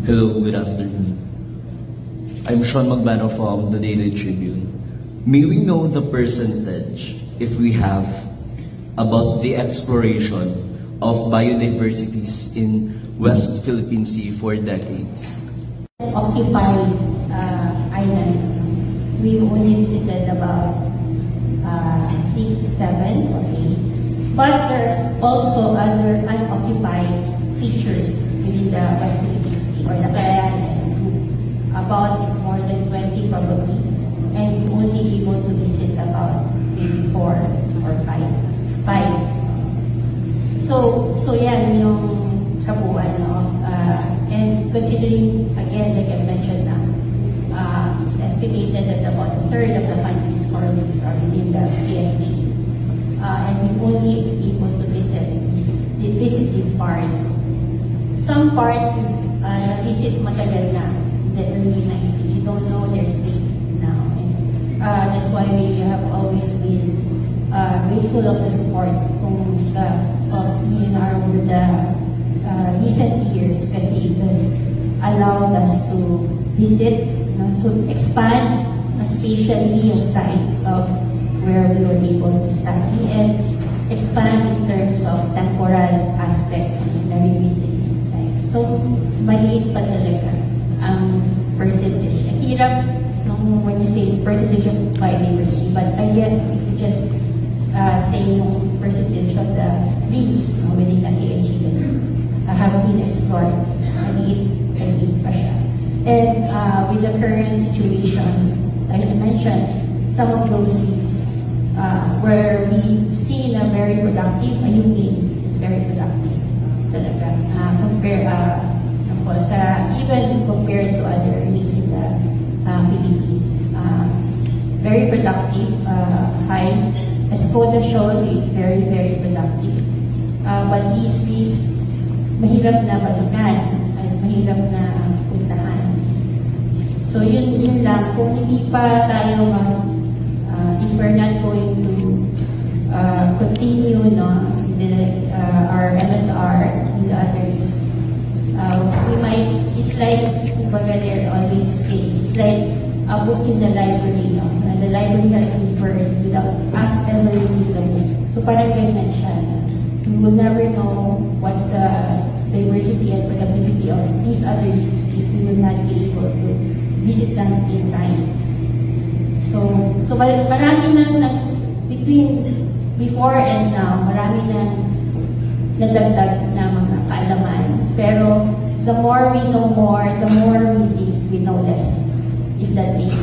Hello, good afternoon. I'm Sean Magbano from the Daily Tribune. May we know the percentage, if we have, about the exploration of biodiversities in West Philippine Sea for decades? Occupied islands, we've only visited about 8 to 7 or 8. But there's also other unoccupied features within the West Philippine Sea or the Calayan group, about more than 20 probably, and we only able to visit about maybe 4 or 5. So yan yung kabuuan, no? And considering, again, like I mentioned na, it's estimated that about a third of the country's coral reefs are within the PNP. And we only able to visit these parts. Some parts visit matagal na, in the early 90s. We don't know their state now. And that's why we have always been grateful of the support of ENR over the recent years, kasi it has allowed us to visit, to expand, especially yung sites of where we were able to study, and expand in terms of temporal aspect na revisiting sites. So, maliit pa talaga ang percentage. Ang hirap when you say percentage of biodiversity, but I guess if you just say yung percentage of the reefs within the KNG that have been explored, maliit pa siya. And with the current situation, like I mentioned, some of those reefs where we've seen a very productive, ayungin is very productive talaga. Even compared to other reefs in the Philippines. Very productive, high. As Coda showed, is very, very productive. But these reefs, mahirap na balikan at mahirap na puntahan. So yun lang. Kung hindi pa tayo if we're not going to continue our MSR in the other reefs, we might, it's like, they're always saying, it's like a book in the library, and the library has been burned without us ever reading the book. So parang ganyan siya. We will never know what's the diversity and productivity of these other reefs if we will not be able to visit them in time. So marami na between before and now, marami na nadagdag na mga kaalaman. Pero the more we know more, the more we think we know less. If that makes